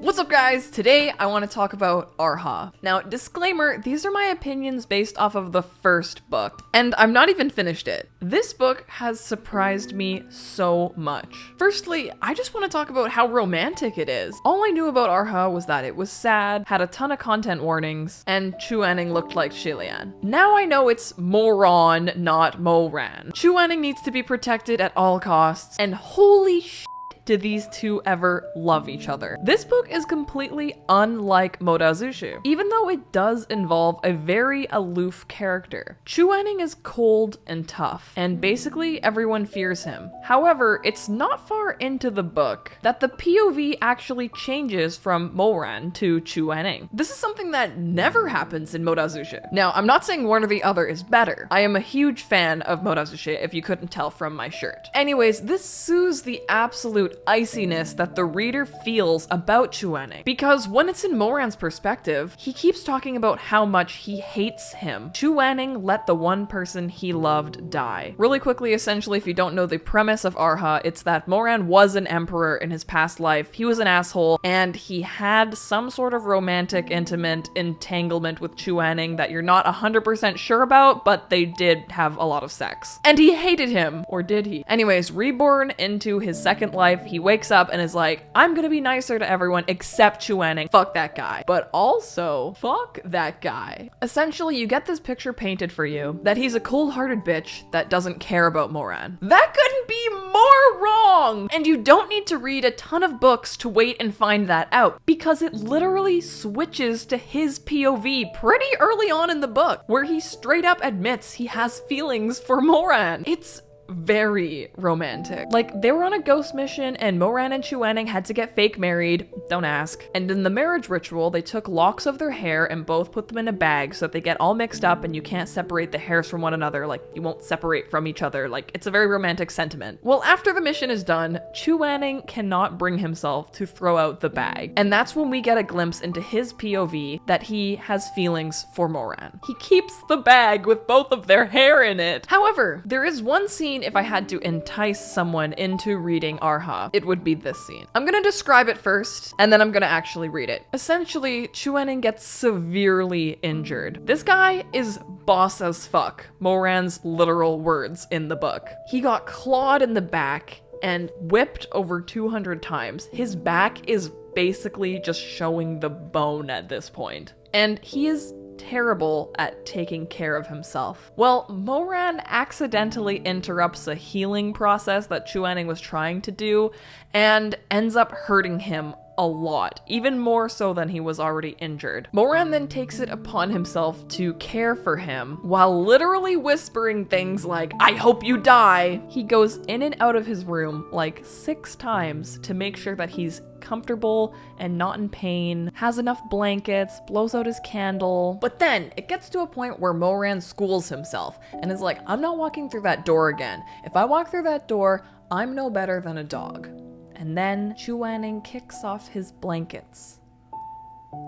What's up guys? Today I want to talk about Arha. Now, disclaimer, these are my opinions based off of the first book, and I'm not even finished it. This book has surprised me so much. Firstly, I just want to talk about how romantic it is. All I knew about Arha was that it was sad, had a ton of content warnings, and Chu Wanning looked like Shilian. Now I know it's Moron, not Moran. Chu Wanning needs to be protected at all costs, and holy shit, did these two ever love each other. This book is completely unlike Modazushu, even though it does involve a very aloof character. Chu Wanning is cold and tough, and basically everyone fears him. However, it's not far into the book that the POV actually changes from Moran to Chu Wanning. This is something that never happens in Modazushu. Now, I'm not saying one or the other is better. I am a huge fan of Modazushu, if you couldn't tell from my shirt. Anyways, this soothes the absolute iciness that the reader feels about Chu Wanning, because when it's in Moran's perspective, he keeps talking about how much he hates him. Chu Wanning let the one person he loved die. Really quickly, essentially, if you don't know the premise of Arha, it's that Moran was an emperor in his past life, he was an asshole, and he had some sort of romantic, intimate entanglement with Chu Wanning that you're not 100% sure about, but they did have a lot of sex. And he hated him, or did he? Anyways, reborn into his second life, he wakes up and is like, I'm gonna be nicer to everyone except Chu Wanning. Fuck that guy. But also, fuck that guy. Essentially, you get this picture painted for you that he's a cold-hearted bitch that doesn't care about Moran. That couldn't be more wrong! And you don't need to read a ton of books to wait and find that out, because it literally switches to his POV pretty early on in the book, where he straight up admits he has feelings for Moran. It's very romantic. Like, they were on a ghost mission and Moran and Chu Wanning had to get fake married, don't ask. And in the marriage ritual, they took locks of their hair and both put them in a bag so that they get all mixed up and you can't separate the hairs from one another, like you won't separate from each other. Like, it's a very romantic sentiment. Well, after the mission is done, Chu Wanning cannot bring himself to throw out the bag. And that's when we get a glimpse into his POV that he has feelings for Moran. He keeps the bag with both of their hair in it. However, there is one scene, if I had to entice someone into reading Arha, it would be this scene. I'm gonna describe it first, and then I'm gonna actually read it. Essentially, Chu Wanning gets severely injured. This guy is boss as fuck, Moran's literal words in the book. He got clawed in the back and whipped over 200 times. His back is basically just showing the bone at this point. And he is terrible at taking care of himself. Well, Moran accidentally interrupts a healing process that Chu Wanning was trying to do and ends up hurting him a lot, even more so than he was already injured. Moran then takes it upon himself to care for him while literally whispering things like, I hope you die. He goes in and out of his room like 6 times to make sure that he's comfortable and not in pain, has enough blankets, blows out his candle. But then it gets to a point where Moran schools himself and is like, I'm not walking through that door again. If I walk through that door, I'm no better than a dog. And then Chu Wanning kicks off his blankets.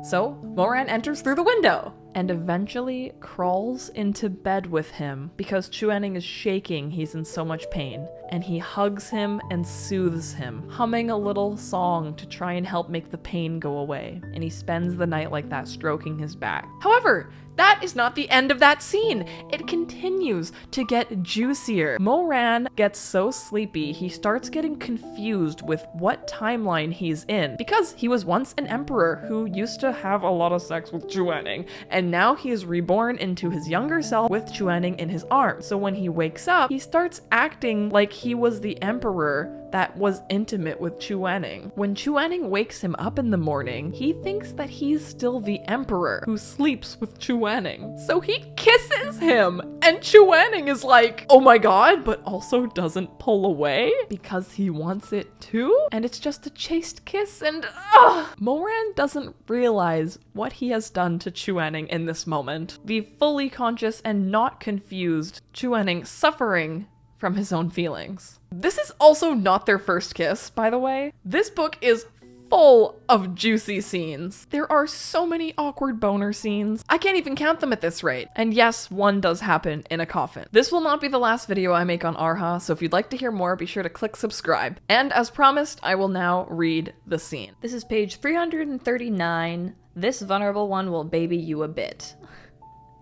So Moran enters through the window and eventually crawls into bed with him because Chu Wanning is shaking, he's in so much pain. And he hugs him and soothes him, humming a little song to try and help make the pain go away. And he spends the night like that, stroking his back. However, that is not the end of that scene. It continues to get juicier. Moran gets so sleepy, he starts getting confused with what timeline he's in, because he was once an emperor who used to have a lot of sex with Chu Wanning, and now he is reborn into his younger self with Chu Wanning in his arms. So when he wakes up, he starts acting like he was the emperor that was intimate with Chu Wanning. When Chu Wanning wakes him up in the morning, he thinks that he's still the emperor who sleeps with Chu Wanning. So he kisses him, and Chu Wanning is like, oh my god, but also doesn't pull away because he wants it too? And it's just a chaste kiss, and Moran doesn't realize what he has done to Chu Wanning in this moment. The fully conscious and not confused Chu Wanning suffering from his own feelings. This is also not their first kiss, by the way. This book is full of juicy scenes. There are so many awkward boner scenes. I can't even count them at this rate. And yes, one does happen in a coffin. This will not be the last video I make on Arha, so if you'd like to hear more, be sure to click subscribe. And as promised, I will now read the scene. This is page 339. This vulnerable one will baby you a bit.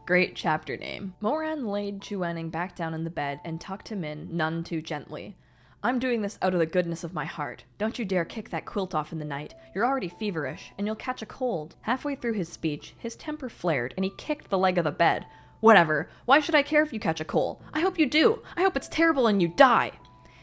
Great chapter name. Moran laid Chu Wanning back down in the bed and tucked him in none too gently. I'm doing this out of the goodness of my heart. Don't you dare kick that quilt off in the night. You're already feverish, and you'll catch a cold. Halfway through his speech, his temper flared, and he kicked the leg of the bed. Whatever. Why should I care if you catch a cold? I hope you do. I hope it's terrible and you die.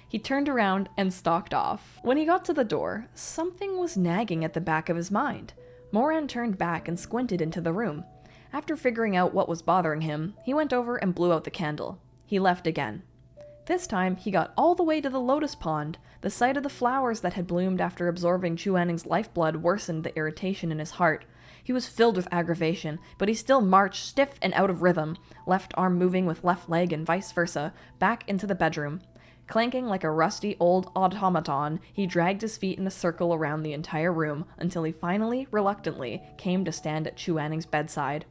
He turned around and stalked off. When he got to the door, something was nagging at the back of his mind. Moran turned back and squinted into the room. After figuring out what was bothering him, he went over and blew out the candle. He left again. This time, he got all the way to the lotus pond. The sight of the flowers that had bloomed after absorbing Chu Wanning's lifeblood worsened the irritation in his heart. He was filled with aggravation, but he still marched stiff and out of rhythm, left arm moving with left leg and vice versa, back into the bedroom. Clanking like a rusty old automaton, he dragged his feet in a circle around the entire room until he finally, reluctantly, came to stand at Chu Wanning's bedside.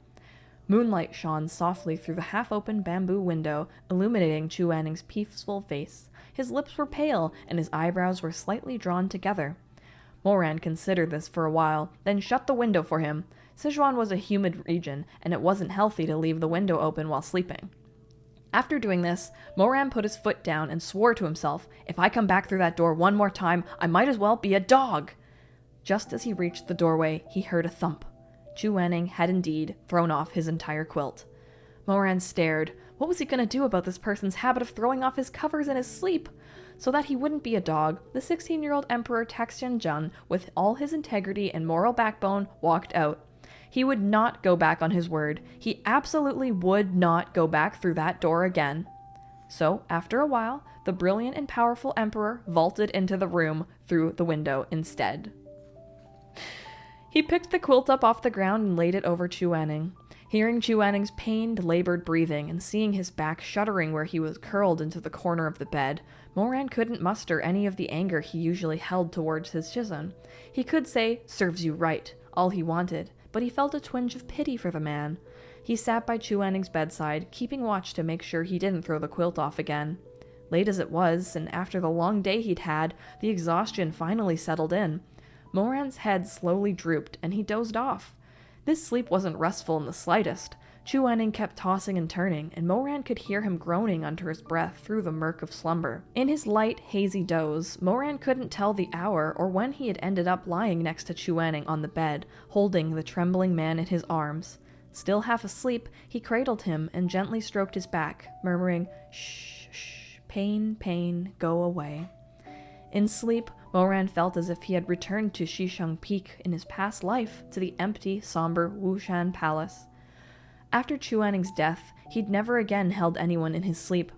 Moonlight shone softly through the half-open bamboo window, illuminating Chu Wanning's peaceful face. His lips were pale, and his eyebrows were slightly drawn together. Moran considered this for a while, then shut the window for him. Sichuan was a humid region, and it wasn't healthy to leave the window open while sleeping. After doing this, Moran put his foot down and swore to himself, if I come back through that door one more time, I might as well be a dog. Just as he reached the doorway, he heard a thump. Chu Wanning had indeed thrown off his entire quilt. Moran stared. What was he going to do about this person's habit of throwing off his covers in his sleep? So that he wouldn't be a dog, the 16-year-old Emperor Taxian-jun, with all his integrity and moral backbone, walked out. He would not go back on his word. He absolutely would not go back through that door again. So, after a while, the brilliant and powerful Emperor vaulted into the room through the window instead. He picked the quilt up off the ground and laid it over Chu Wanning. Hearing Chu Wanning's pained, labored breathing and seeing his back shuddering where he was curled into the corner of the bed, Moran couldn't muster any of the anger he usually held towards his Shizun. He could say, serves you right, all he wanted, but he felt a twinge of pity for the man. He sat by Chu Wanning's bedside, keeping watch to make sure he didn't throw the quilt off again. Late as it was, and after the long day he'd had, the exhaustion finally settled in. Moran's head slowly drooped, and he dozed off. This sleep wasn't restful in the slightest. Chu Wanning kept tossing and turning, and Moran could hear him groaning under his breath through the murk of slumber. In his light, hazy doze, Moran couldn't tell the hour or when he had ended up lying next to Chu Wanning on the bed, holding the trembling man in his arms. Still half asleep, he cradled him and gently stroked his back, murmuring, shh, shh, pain, pain, go away. In sleep, Moran felt as if he had returned to Shisheng Peak in his past life, to the empty, somber Wushan Palace. After Chu Wanning's death, he'd never again held anyone in his sleep.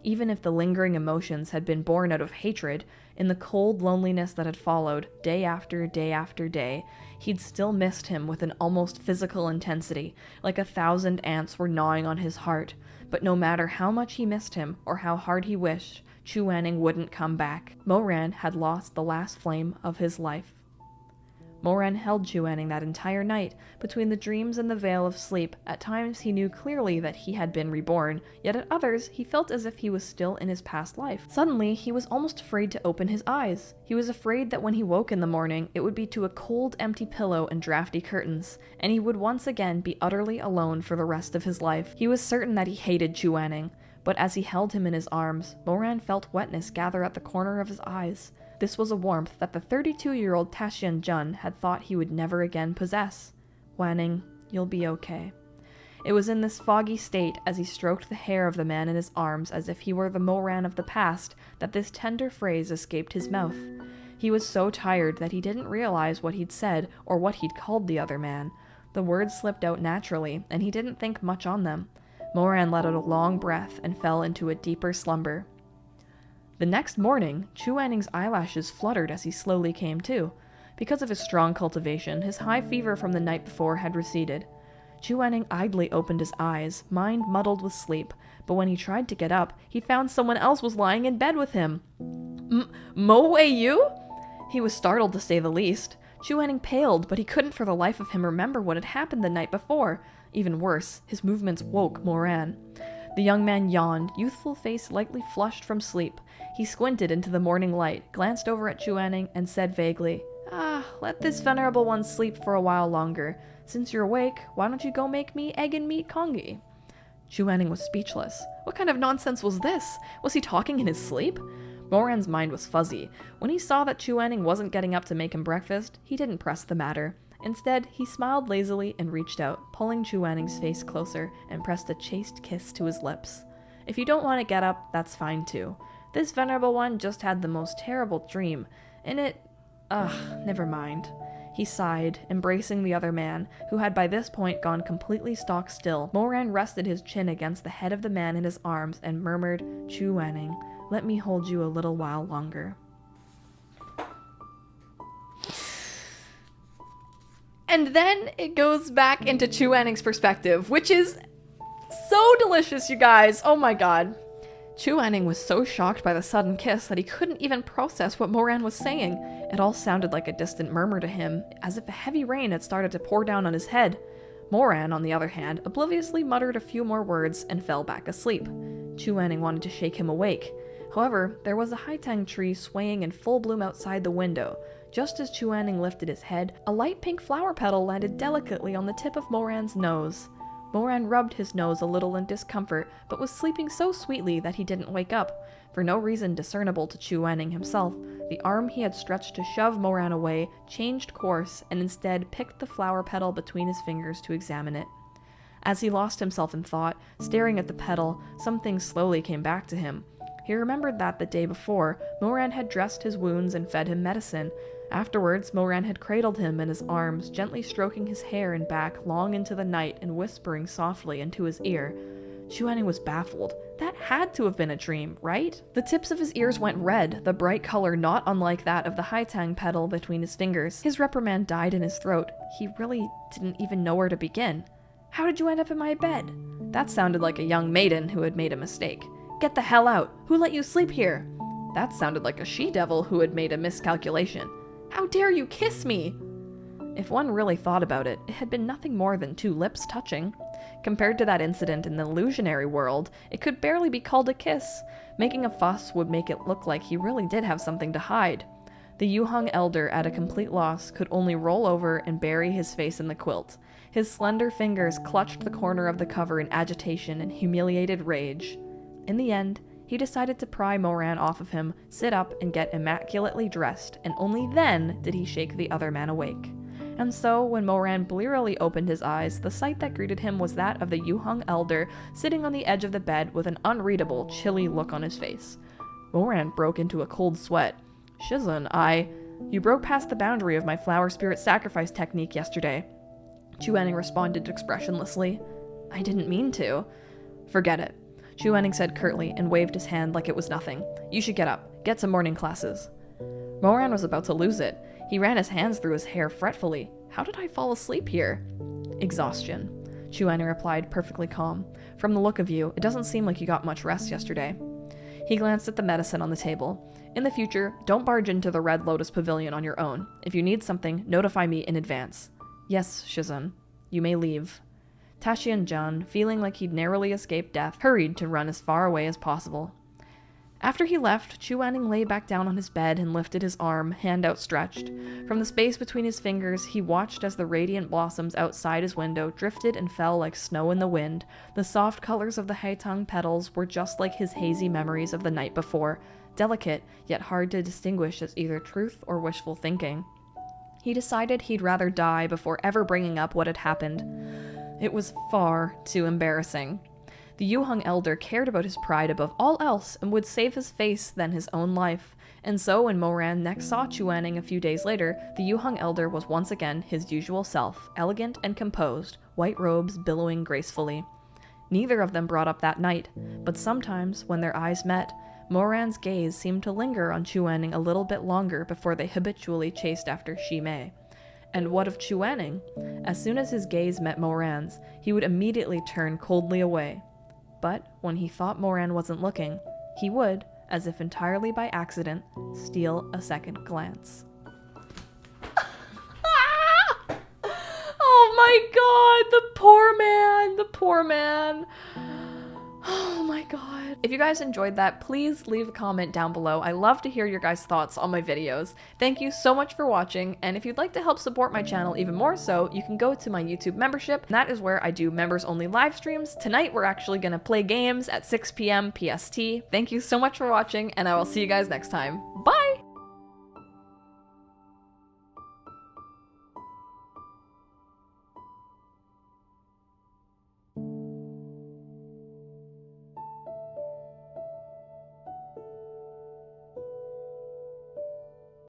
Even if the lingering emotions had been born out of hatred, in the cold loneliness that had followed, day after day after day, he'd still missed him with an almost physical intensity, like 1,000 ants were gnawing on his heart. But no matter how much he missed him, or how hard he wished, Chu Wanning wouldn't come back. Moran had lost the last flame of his life. Moran held Chu Wanning that entire night, between the dreams and the veil of sleep. At times he knew clearly that he had been reborn, yet at others he felt as if he was still in his past life. Suddenly, he was almost afraid to open his eyes. He was afraid that when he woke in the morning, it would be to a cold, empty pillow and drafty curtains, and he would once again be utterly alone for the rest of his life. He was certain that he hated Chu Wanning. But as he held him in his arms, Moran felt wetness gather at the corner of his eyes. This was a warmth that the 32-year-old Taxian-jun had thought he would never again possess. Wanning, you'll be okay. It was in this foggy state, as he stroked the hair of the man in his arms as if he were the Moran of the past, that this tender phrase escaped his mouth. He was so tired that he didn't realize what he'd said or what he'd called the other man. The words slipped out naturally, and he didn't think much on them. Moran let out a long breath and fell into a deeper slumber. The next morning, Chu Wanning's eyelashes fluttered as he slowly came to. Because of his strong cultivation, his high fever from the night before had receded. Chu Wanning idly opened his eyes, mind muddled with sleep, but when he tried to get up, he found someone else was lying in bed with him. Mo Wei Yu? He was startled to say the least. Chu Wanning paled, but he couldn't for the life of him remember what had happened the night before. Even worse, his movements woke Moran. The young man yawned, youthful face lightly flushed from sleep. He squinted into the morning light, glanced over at Chu Wanning, and said vaguely, let this venerable one sleep for a while longer. Since you're awake, why don't you go make me egg and meat congee? Chu Wanning was speechless. What kind of nonsense was this? Was he talking in his sleep? Moran's mind was fuzzy. When he saw that Chu Wanning wasn't getting up to make him breakfast, he didn't press the matter. Instead, he smiled lazily and reached out, pulling Chu Wanning's face closer, and pressed a chaste kiss to his lips. If you don't want to get up, that's fine too. This venerable one just had the most terrible dream, and never mind. He sighed, embracing the other man, who had by this point gone completely stock still. Moran rested his chin against the head of the man in his arms and murmured, Chu Wanning, let me hold you a little while longer. And then it goes back into Chu Wanning's perspective, which is so delicious, you guys. Oh my god. Chu Wanning was so shocked by the sudden kiss that he couldn't even process what Moran was saying. It all sounded like a distant murmur to him, as if a heavy rain had started to pour down on his head. Moran, on the other hand, obliviously muttered a few more words and fell back asleep. Chu Wanning wanted to shake him awake. However, there was a haitang tree swaying in full bloom outside the window. Just as Chu Wanning lifted his head, a light pink flower petal landed delicately on the tip of Moran's nose. Moran rubbed his nose a little in discomfort, but was sleeping so sweetly that he didn't wake up. For no reason discernible to Chu Wanning himself, the arm he had stretched to shove Moran away changed course and instead picked the flower petal between his fingers to examine it. As he lost himself in thought, staring at the petal, something slowly came back to him. He remembered that the day before, Moran had dressed his wounds and fed him medicine. Afterwards, Moran had cradled him in his arms, gently stroking his hair and back long into the night and whispering softly into his ear. Chu Wanning was baffled. That had to have been a dream, right? The tips of his ears went red, the bright color not unlike that of the haitang petal between his fingers. His reprimand died in his throat. He really didn't even know where to begin. How did you end up in my bed? That sounded like a young maiden who had made a mistake. Get the hell out! Who let you sleep here? That sounded like a she-devil who had made a miscalculation. How dare you kiss me? If one really thought about it, it had been nothing more than two lips touching. Compared to that incident in the illusionary world, it could barely be called a kiss. Making a fuss would make it look like he really did have something to hide. The Yuheng elder, at a complete loss, could only roll over and bury his face in the quilt. His slender fingers clutched the corner of the cover in agitation and humiliated rage. In the end, he decided to pry Moran off of him, sit up, and get immaculately dressed, and only then did he shake the other man awake. And so, when Moran blearily opened his eyes, the sight that greeted him was that of the Yuheng elder sitting on the edge of the bed with an unreadable, chilly look on his face. Moran broke into a cold sweat. Shizun, You broke past the boundary of my flower spirit sacrifice technique yesterday. Chu Wanning responded expressionlessly. I didn't mean to. Forget it. Chu Wanning said curtly and waved his hand like it was nothing. You should get up. Get some morning classes. Moran was about to lose it. He ran his hands through his hair fretfully. How did I fall asleep here? Exhaustion. Chu Wanning replied, perfectly calm. From the look of you, it doesn't seem like you got much rest yesterday. He glanced at the medicine on the table. In the future, don't barge into the Red Lotus Pavilion on your own. If you need something, notify me in advance. Yes, Shizun. You may leave. Taxian-jun, feeling like he'd narrowly escaped death, hurried to run as far away as possible. After he left, Chu Wanning lay back down on his bed and lifted his arm, hand outstretched. From the space between his fingers, he watched as the radiant blossoms outside his window drifted and fell like snow in the wind. The soft colors of the haitang petals were just like his hazy memories of the night before, delicate, yet hard to distinguish as either truth or wishful thinking. He decided he'd rather die before ever bringing up what had happened. It was far too embarrassing. The Yuheng elder cared about his pride above all else and would save his face than his own life. And so when Moran next saw Chu Wanning a few days later, the Yuheng elder was once again his usual self, elegant and composed, white robes billowing gracefully. Neither of them brought up that night, but sometimes, when their eyes met, Moran's gaze seemed to linger on Chu Wanning a little bit longer before they habitually chased after Shi Mei. And what of Chu Wanning? As soon as his gaze met Moran's, he would immediately turn coldly away. But when he thought Moran wasn't looking, he would, as if entirely by accident, steal a second glance. my god, the poor man, the poor man. Oh my god. If you guys enjoyed that, please leave a comment down below. I love to hear your guys' thoughts on my videos. Thank you so much for watching, and if you'd like to help support my channel even more so, you can go to my YouTube membership. That is where I do members-only live streams. Tonight, we're actually gonna play games at 6 p.m. PST. Thank you so much for watching, and I will see you guys next time. Bye!